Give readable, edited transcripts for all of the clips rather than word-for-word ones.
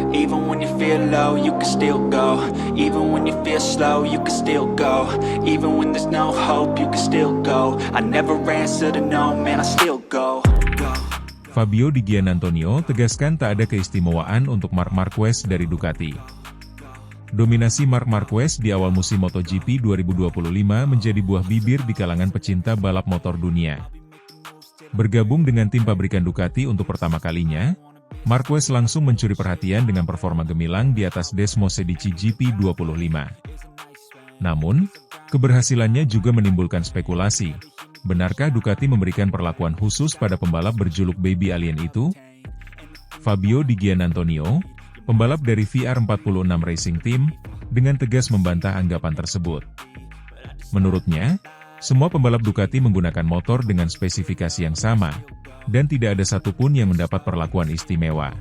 Even when you feel low, you can still go. Even when you feel slow, you can still go. Even when there's no hope, you can still go. I never answer to no, man, I still go. Fabio Di Giannantonio tegaskan tak ada keistimewaan untuk Marc Marquez dari Ducati. Dominasi Marc Marquez di awal musim MotoGP 2025 menjadi buah bibir di kalangan pecinta balap motor dunia. Bergabung dengan tim pabrikan Ducati untuk pertama kalinya, Marquez langsung mencuri perhatian dengan performa gemilang di atas Desmosedici GP25. Namun, keberhasilannya juga menimbulkan spekulasi. Benarkah Ducati memberikan perlakuan khusus pada pembalap berjuluk Baby Alien itu? Fabio Di Giannantonio, pembalap dari VR46 Racing Team, dengan tegas membantah anggapan tersebut. Menurutnya, semua pembalap Ducati menggunakan motor dengan spesifikasi yang sama, dan tidak ada satupun yang mendapat perlakuan istimewa.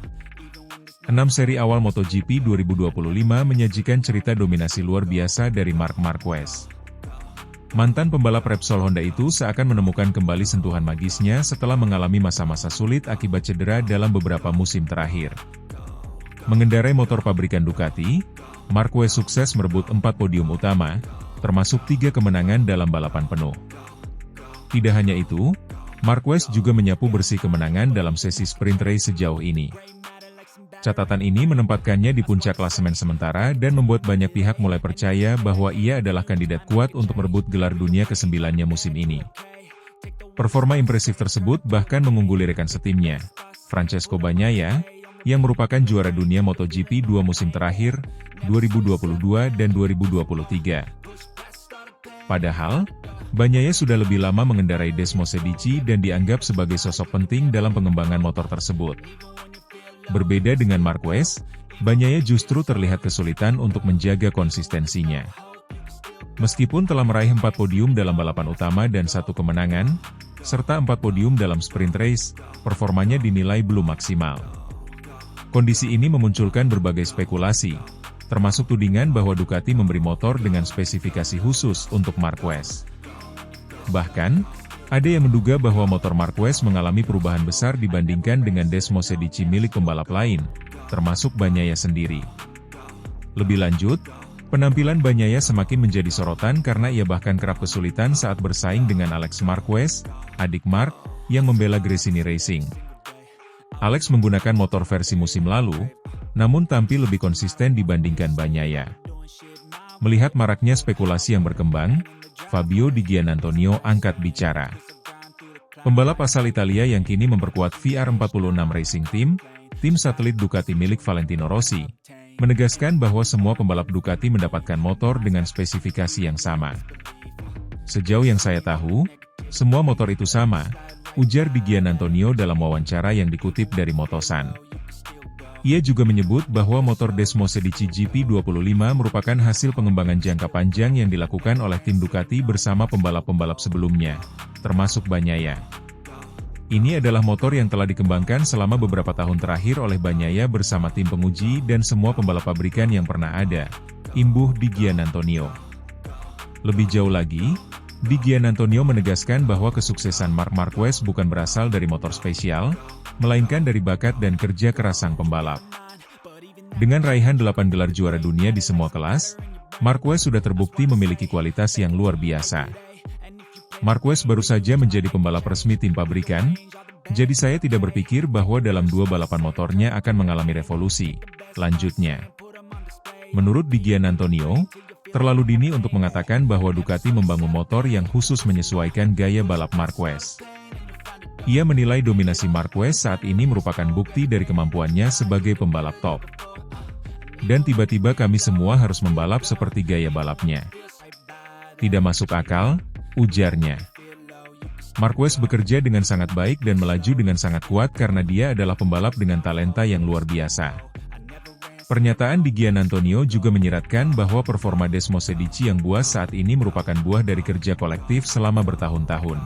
6 seri awal MotoGP 2025 menyajikan cerita dominasi luar biasa dari Marc Marquez. Mantan pembalap Repsol Honda itu seakan menemukan kembali sentuhan magisnya setelah mengalami masa-masa sulit akibat cedera dalam beberapa musim terakhir. Mengendarai motor pabrikan Ducati, Marquez sukses merebut 4 podium utama, termasuk 3 kemenangan dalam balapan penuh. Tidak hanya itu, Marquez juga menyapu bersih kemenangan dalam sesi sprint race sejauh ini. Catatan ini menempatkannya di puncak klasemen sementara dan membuat banyak pihak mulai percaya bahwa ia adalah kandidat kuat untuk merebut gelar dunia ke-9-nya musim ini. Performa impresif tersebut bahkan mengungguli rekan setimnya, Francesco Bagnaia, yang merupakan juara dunia MotoGP 2 musim terakhir, 2022 dan 2023. Padahal, Bagnaia sudah lebih lama mengendarai Desmosedici dan dianggap sebagai sosok penting dalam pengembangan motor tersebut. Berbeda dengan Marquez, Bagnaia justru terlihat kesulitan untuk menjaga konsistensinya. Meskipun telah meraih 4 podium dalam balapan utama dan 1 kemenangan, serta 4 podium dalam sprint race, performanya dinilai belum maksimal. Kondisi ini memunculkan berbagai spekulasi, termasuk tudingan bahwa Ducati memberi motor dengan spesifikasi khusus untuk Marquez. Bahkan, ada yang menduga bahwa motor Marquez mengalami perubahan besar dibandingkan dengan Desmosedici milik pembalap lain, termasuk Bagnaia sendiri. Lebih lanjut, penampilan Bagnaia semakin menjadi sorotan karena ia bahkan kerap kesulitan saat bersaing dengan Alex Marquez, adik Marc, yang membela Gresini Racing. Alex menggunakan motor versi musim lalu, namun tampil lebih konsisten dibandingkan Bagnaia. Melihat maraknya spekulasi yang berkembang, Fabio Di Giannantonio angkat bicara. Pembalap asal Italia yang kini memperkuat VR46 Racing Team, tim satelit Ducati milik Valentino Rossi, menegaskan bahwa semua pembalap Ducati mendapatkan motor dengan spesifikasi yang sama. Sejauh yang saya tahu, semua motor itu sama, ujar Di Giannantonio dalam wawancara yang dikutip dari Motosan. Ia juga menyebut bahwa motor Desmosedici GP25 merupakan hasil pengembangan jangka panjang yang dilakukan oleh tim Ducati bersama pembalap-pembalap sebelumnya, termasuk Bagnaia. Ini adalah motor yang telah dikembangkan selama beberapa tahun terakhir oleh Bagnaia bersama tim penguji dan semua pembalap pabrikan yang pernah ada, imbuh Di Giannantonio. Lebih jauh lagi, Di Giannantonio menegaskan bahwa kesuksesan Marc Marquez bukan berasal dari motor spesial, melainkan dari bakat dan kerja keras sang pembalap. Dengan raihan 8 gelar juara dunia di semua kelas, Marquez sudah terbukti memiliki kualitas yang luar biasa. Marquez baru saja menjadi pembalap resmi tim pabrikan, jadi saya tidak berpikir bahwa dalam 2 balapan motornya akan mengalami revolusi, lanjutnya. Menurut Di Giannantonio, terlalu dini untuk mengatakan bahwa Ducati membangun motor yang khusus menyesuaikan gaya balap Marquez. Ia menilai dominasi Marquez saat ini merupakan bukti dari kemampuannya sebagai pembalap top. Dan tiba-tiba kami semua harus membalap seperti gaya balapnya. Tidak masuk akal, ujarnya. Marquez bekerja dengan sangat baik dan melaju dengan sangat kuat karena dia adalah pembalap dengan talenta yang luar biasa. Pernyataan Di Giannantonio juga menyiratkan bahwa performa Desmosedici yang buas saat ini merupakan buah dari kerja kolektif selama bertahun-tahun.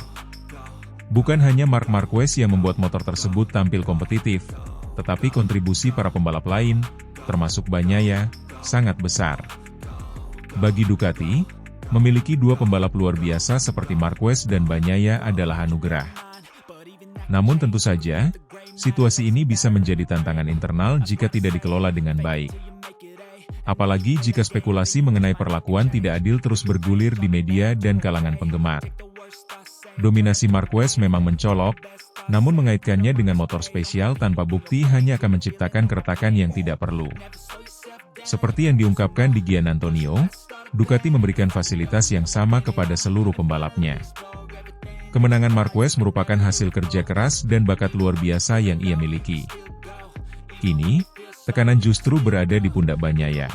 Bukan hanya Marc Marquez yang membuat motor tersebut tampil kompetitif, tetapi kontribusi para pembalap lain, termasuk Bagnaia, sangat besar. Bagi Ducati, memiliki 2 pembalap luar biasa seperti Marquez dan Bagnaia adalah anugerah. Namun tentu saja, Situasi ini bisa menjadi tantangan internal jika tidak dikelola dengan baik. Apalagi jika spekulasi mengenai perlakuan tidak adil terus bergulir di media dan kalangan penggemar. Dominasi Marquez memang mencolok, namun mengaitkannya dengan motor spesial tanpa bukti hanya akan menciptakan keretakan yang tidak perlu. Seperti yang diungkapkan di Gian Antonio, Ducati memberikan fasilitas yang sama kepada seluruh pembalapnya. Kemenangan Marquez merupakan hasil kerja keras dan bakat luar biasa yang ia miliki. Kini, tekanan justru berada di pundak Bagnaia.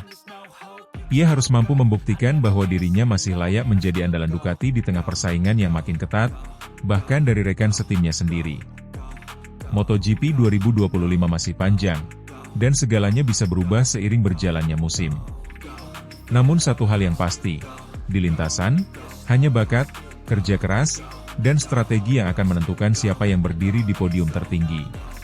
Ia harus mampu membuktikan bahwa dirinya masih layak menjadi andalan Ducati di tengah persaingan yang makin ketat, bahkan dari rekan setimnya sendiri. MotoGP 2025 masih panjang, dan segalanya bisa berubah seiring berjalannya musim. Namun satu hal yang pasti, di lintasan, hanya bakat, kerja keras, dan strategi yang akan menentukan siapa yang berdiri di podium tertinggi.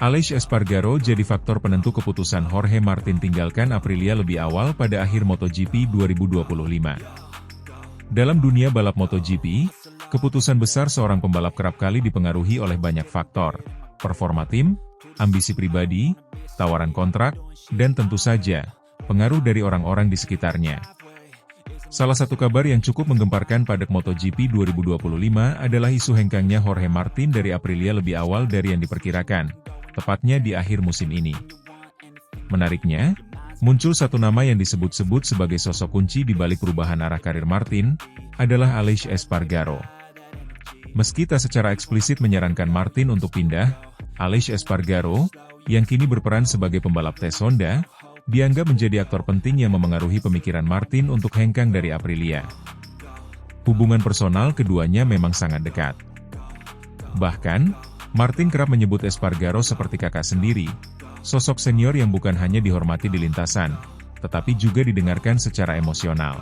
Aleix Espargaro jadi faktor penentu keputusan Jorge Martin tinggalkan Aprilia lebih awal pada akhir MotoGP 2025. Dalam dunia balap MotoGP, keputusan besar seorang pembalap kerap kali dipengaruhi oleh banyak faktor, performa tim, ambisi pribadi, tawaran kontrak, dan tentu saja, pengaruh dari orang-orang di sekitarnya. Salah satu kabar yang cukup menggemparkan pada MotoGP 2025 adalah isu hengkangnya Jorge Martin dari Aprilia lebih awal dari yang diperkirakan, tepatnya di akhir musim ini. Menariknya, muncul satu nama yang disebut-sebut sebagai sosok kunci di balik perubahan arah karir Martin, adalah Aleix Espargaro. Meski tak secara eksplisit menyarankan Martin untuk pindah, Aleix Espargaro, yang kini berperan sebagai pembalap tes Honda, dianggap menjadi aktor penting yang memengaruhi pemikiran Martin untuk hengkang dari Aprilia. Hubungan personal keduanya memang sangat dekat. Bahkan, Martin kerap menyebut Espargaro seperti kakak sendiri, sosok senior yang bukan hanya dihormati di lintasan, tetapi juga didengarkan secara emosional.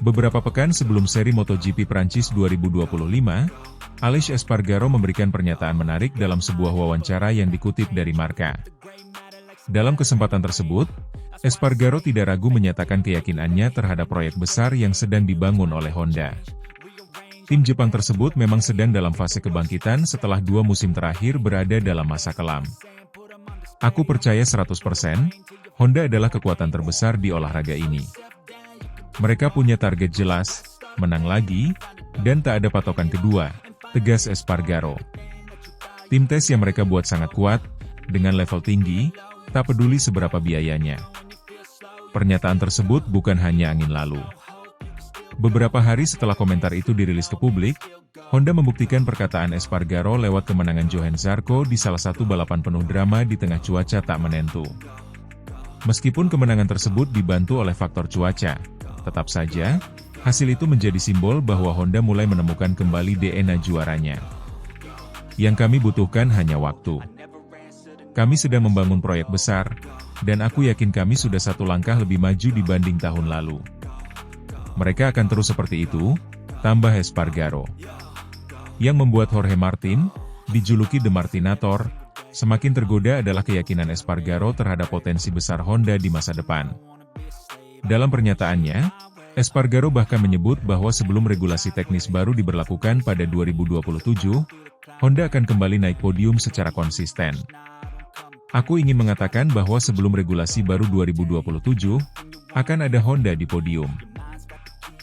Beberapa pekan sebelum seri MotoGP Prancis 2025, Aleix Espargaro memberikan pernyataan menarik dalam sebuah wawancara yang dikutip dari Marca. Dalam kesempatan tersebut, Espargaro tidak ragu menyatakan keyakinannya terhadap proyek besar yang sedang dibangun oleh Honda. Tim Jepang tersebut memang sedang dalam fase kebangkitan setelah 2 musim terakhir berada dalam masa kelam. Aku percaya 100%, Honda adalah kekuatan terbesar di olahraga ini. Mereka punya target jelas, menang lagi, dan tak ada patokan kedua, tegas Espargaro. Tim tes yang mereka buat sangat kuat, dengan level tinggi, tak peduli seberapa biayanya. Pernyataan tersebut bukan hanya angin lalu. Beberapa hari setelah komentar itu dirilis ke publik, Honda membuktikan perkataan Espargaro lewat kemenangan Johann Zarco di salah satu balapan penuh drama di tengah cuaca tak menentu. Meskipun kemenangan tersebut dibantu oleh faktor cuaca, tetap saja, hasil itu menjadi simbol bahwa Honda mulai menemukan kembali DNA juaranya. Yang kami butuhkan hanya waktu. Kami sedang membangun proyek besar, dan aku yakin kami sudah satu langkah lebih maju dibanding tahun lalu. Mereka akan terus seperti itu, tambah Espargaro. Yang membuat Jorge Martin, dijuluki The Martinator, semakin tergoda adalah keyakinan Espargaro terhadap potensi besar Honda di masa depan. Dalam pernyataannya, Espargaro bahkan menyebut bahwa sebelum regulasi teknis baru diberlakukan pada 2027, Honda akan kembali naik podium secara konsisten. Aku ingin mengatakan bahwa sebelum regulasi baru 2027, akan ada Honda di podium.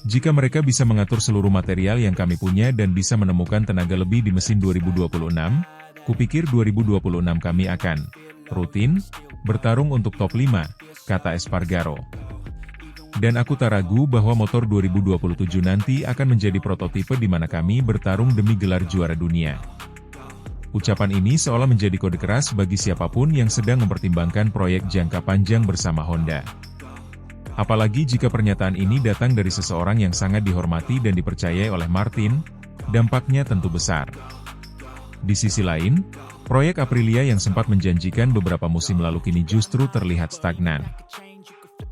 Jika mereka bisa mengatur seluruh material yang kami punya dan bisa menemukan tenaga lebih di mesin 2026, kupikir 2026 kami akan rutin bertarung untuk top 5, kata Espargaro. Dan aku tak ragu bahwa motor 2027 nanti akan menjadi prototipe di mana kami bertarung demi gelar juara dunia. Ucapan ini seolah menjadi kode keras bagi siapapun yang sedang mempertimbangkan proyek jangka panjang bersama Honda. Apalagi jika pernyataan ini datang dari seseorang yang sangat dihormati dan dipercayai oleh Martin, dampaknya tentu besar. Di sisi lain, proyek Aprilia yang sempat menjanjikan beberapa musim lalu kini justru terlihat stagnan.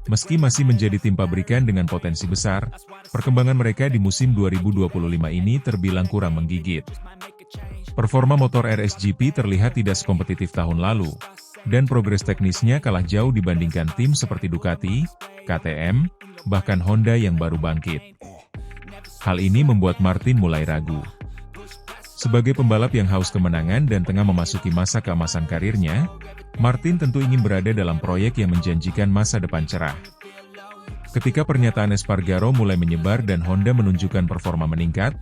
Meski masih menjadi tim pabrikan dengan potensi besar, perkembangan mereka di musim 2025 ini terbilang kurang menggigit. Performa motor RSGP terlihat tidak sekompetitif tahun lalu, dan progres teknisnya kalah jauh dibandingkan tim seperti Ducati, KTM, bahkan Honda yang baru bangkit. Hal ini membuat Martin mulai ragu. Sebagai pembalap yang haus kemenangan dan tengah memasuki masa keemasan karirnya, Martin tentu ingin berada dalam proyek yang menjanjikan masa depan cerah. Ketika pernyataan Espargaro mulai menyebar dan Honda menunjukkan performa meningkat,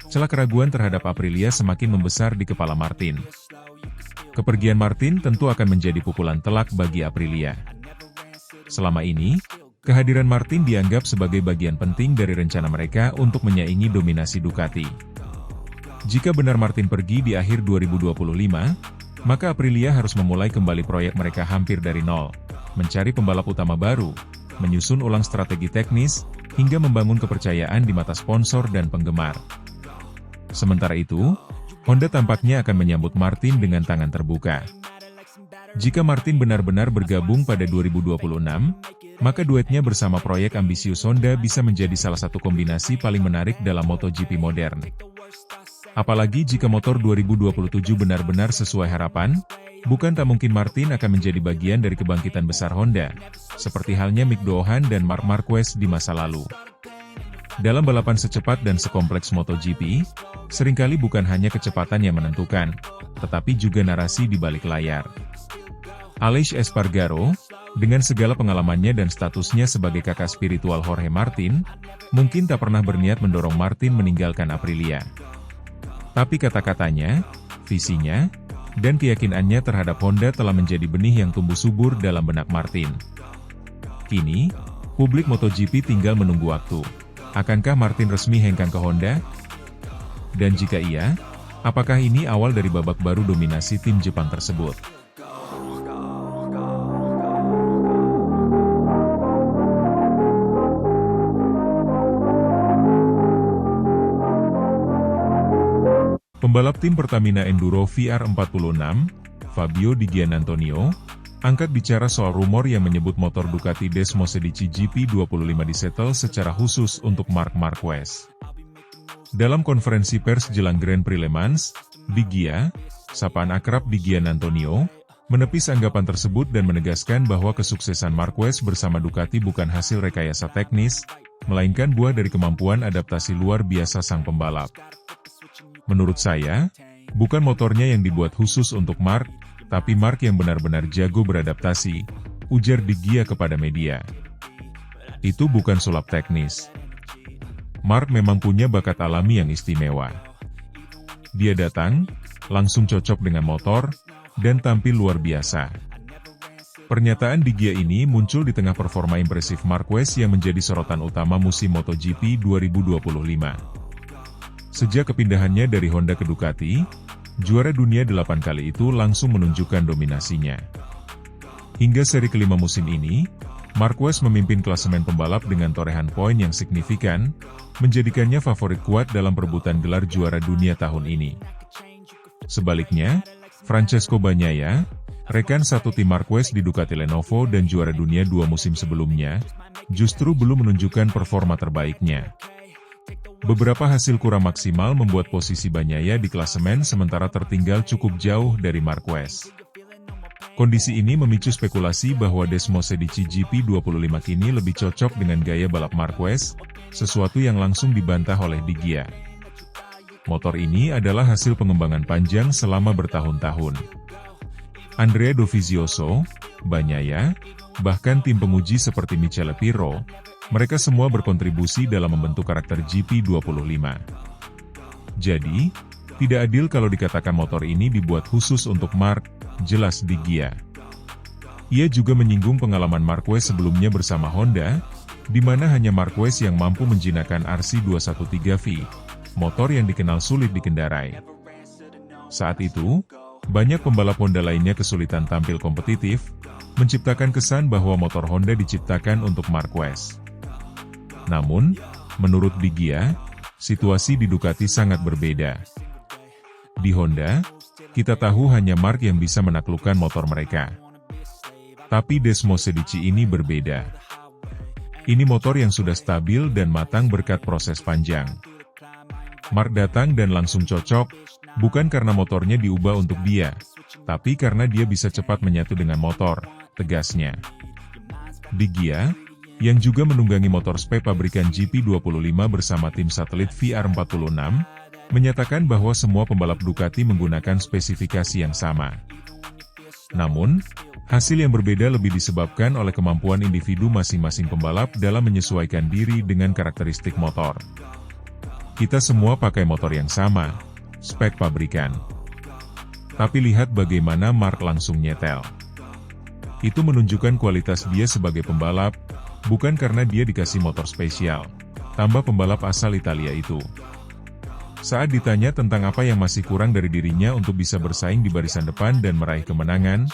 celah keraguan terhadap Aprilia semakin membesar di kepala Martin. Kepergian Martin tentu akan menjadi pukulan telak bagi Aprilia. Selama ini, kehadiran Martin dianggap sebagai bagian penting dari rencana mereka untuk menyaingi dominasi Ducati. Jika benar Martin pergi di akhir 2025, maka Aprilia harus memulai kembali proyek mereka hampir dari nol, mencari pembalap utama baru, menyusun ulang strategi teknis, hingga membangun kepercayaan di mata sponsor dan penggemar. Sementara itu, Honda tampaknya akan menyambut Martin dengan tangan terbuka. Jika Martin benar-benar bergabung pada 2026, maka duetnya bersama proyek ambisius Honda bisa menjadi salah satu kombinasi paling menarik dalam MotoGP modern. Apalagi jika motor 2027 benar-benar sesuai harapan, bukan tak mungkin Martin akan menjadi bagian dari kebangkitan besar Honda, seperti halnya Mick Doohan dan Marc Marquez di masa lalu. Dalam balapan secepat dan sekompleks MotoGP, seringkali bukan hanya kecepatan yang menentukan, tetapi juga narasi di balik layar. Aleix Espargaro, dengan segala pengalamannya dan statusnya sebagai kakak spiritual Jorge Martin, mungkin tak pernah berniat mendorong Martin meninggalkan Aprilia. Tapi kata-katanya, visinya, dan keyakinannya terhadap Honda telah menjadi benih yang tumbuh subur dalam benak Martin. Kini, publik MotoGP tinggal menunggu waktu. Akankah Martin resmi hengkang ke Honda? Dan jika iya, apakah ini awal dari babak baru dominasi tim Jepang tersebut? Pembalap tim Pertamina Enduro VR46, Fabio Di Giannantonio, angkat bicara soal rumor yang menyebut motor Ducati Desmosedici GP25 disetel secara khusus untuk Marc Marquez. Dalam konferensi pers jelang Grand Prix Le Mans, Di Gia, sapaan akrab Di Giannantonio, menepis anggapan tersebut dan menegaskan bahwa kesuksesan Marquez bersama Ducati bukan hasil rekayasa teknis, melainkan buah dari kemampuan adaptasi luar biasa sang pembalap. Menurut saya, bukan motornya yang dibuat khusus untuk Marc, tapi Marc yang benar-benar jago beradaptasi, ujar Di Gia kepada media. Itu bukan sulap teknis. Marc memang punya bakat alami yang istimewa. Dia datang, langsung cocok dengan motor, dan tampil luar biasa. Pernyataan Di Gia ini muncul di tengah performa impresif Marquez yang menjadi sorotan utama musim MotoGP 2025. Sejak kepindahannya dari Honda ke Ducati, juara dunia 8 kali itu langsung menunjukkan dominasinya. Hingga seri kelima musim ini, Marquez memimpin klasemen pembalap dengan torehan poin yang signifikan, menjadikannya favorit kuat dalam perebutan gelar juara dunia tahun ini. Sebaliknya, Francesco Bagnaia, rekan satu tim Marquez di Ducati Lenovo dan juara dunia 2 musim sebelumnya, justru belum menunjukkan performa terbaiknya. Beberapa hasil kurang maksimal membuat posisi Bagnaia di klasemen sementara tertinggal cukup jauh dari Marquez. Kondisi ini memicu spekulasi bahwa Desmosedici GP25 kini lebih cocok dengan gaya balap Marquez, sesuatu yang langsung dibantah oleh Di Gia. Motor ini adalah hasil pengembangan panjang selama bertahun-tahun. Andrea Dovizioso, Bagnaia, bahkan tim penguji seperti Michele Pirro, mereka semua berkontribusi dalam membentuk karakter GP25. Jadi, tidak adil kalau dikatakan motor ini dibuat khusus untuk Marc, jelas Di Gia. Ia juga menyinggung pengalaman Marquez sebelumnya bersama Honda, di mana hanya Marquez yang mampu menjinakkan RC213V, motor yang dikenal sulit dikendarai. Saat itu, banyak pembalap Honda lainnya kesulitan tampil kompetitif, menciptakan kesan bahwa motor Honda diciptakan untuk Marquez. Namun, menurut Di Gia, situasi di Ducati sangat berbeda. Di Honda, kita tahu hanya Marc yang bisa menaklukkan motor mereka. Tapi Desmosedici ini berbeda. Ini motor yang sudah stabil dan matang berkat proses panjang. Marc datang dan langsung cocok, bukan karena motornya diubah untuk dia, tapi karena dia bisa cepat menyatu dengan motor, tegasnya. Di Gia, yang juga menunggangi motor SP pabrikan GP25 bersama tim satelit VR46, menyatakan bahwa semua pembalap Ducati menggunakan spesifikasi yang sama. Namun, hasil yang berbeda lebih disebabkan oleh kemampuan individu masing-masing pembalap dalam menyesuaikan diri dengan karakteristik motor. Kita semua pakai motor yang sama, spek pabrikan. Tapi lihat bagaimana Mark langsung nyetel. Itu menunjukkan kualitas dia sebagai pembalap, bukan karena dia dikasih motor spesial, tambah pembalap asal Italia itu. Saat ditanya tentang apa yang masih kurang dari dirinya untuk bisa bersaing di barisan depan dan meraih kemenangan,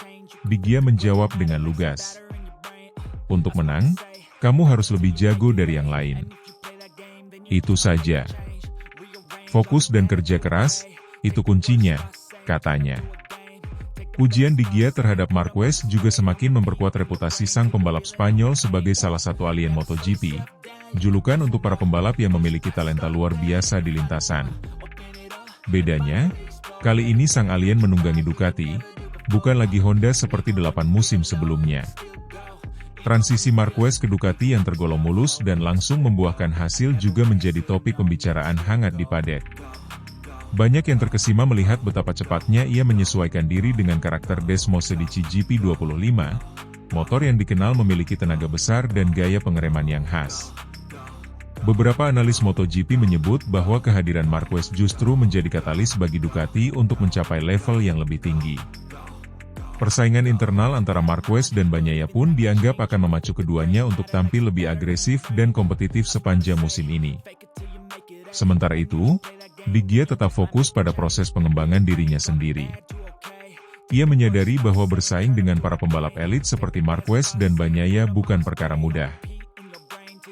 Di Gia menjawab dengan lugas. Untuk menang, kamu harus lebih jago dari yang lain. Itu saja. Fokus dan kerja keras, itu kuncinya, katanya. Pujian Di Gia terhadap Marquez juga semakin memperkuat reputasi sang pembalap Spanyol sebagai salah satu alien MotoGP, julukan untuk para pembalap yang memiliki talenta luar biasa di lintasan. Bedanya, kali ini sang alien menunggangi Ducati, bukan lagi Honda seperti 8 musim sebelumnya. Transisi Marquez ke Ducati yang tergolong mulus dan langsung membuahkan hasil juga menjadi topik pembicaraan hangat di paddock. Banyak yang terkesima melihat betapa cepatnya ia menyesuaikan diri dengan karakter Desmos Medici GP25, motor yang dikenal memiliki tenaga besar dan gaya pengereman yang khas. Beberapa analis MotoGP menyebut bahwa kehadiran Marquez justru menjadi katalis bagi Ducati untuk mencapai level yang lebih tinggi. Persaingan internal antara Marquez dan Bagnaia pun dianggap akan memacu keduanya untuk tampil lebih agresif dan kompetitif sepanjang musim ini. Sementara itu, Di Gia tetap fokus pada proses pengembangan dirinya sendiri. Ia menyadari bahwa bersaing dengan para pembalap elit seperti Marquez dan Bagnaia bukan perkara mudah.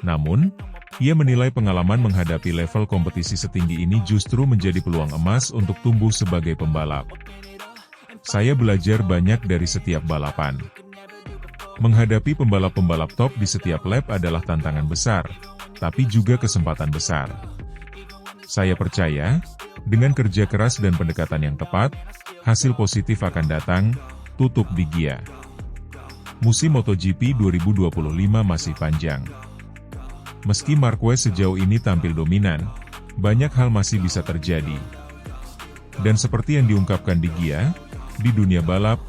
Namun, ia menilai pengalaman menghadapi level kompetisi setinggi ini justru menjadi peluang emas untuk tumbuh sebagai pembalap. Saya belajar banyak dari setiap balapan. Menghadapi pembalap-pembalap top di setiap lap adalah tantangan besar, tapi juga kesempatan besar. Saya percaya, dengan kerja keras dan pendekatan yang tepat, hasil positif akan datang, tutup Di Gia. Musim MotoGP 2025 masih panjang. Meski Marquez sejauh ini tampil dominan, banyak hal masih bisa terjadi. Dan seperti yang diungkapkan Di Gia, di dunia balap,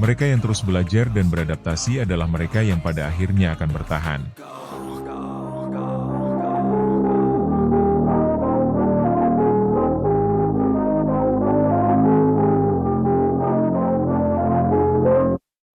mereka yang terus belajar dan beradaptasi adalah mereka yang pada akhirnya akan bertahan.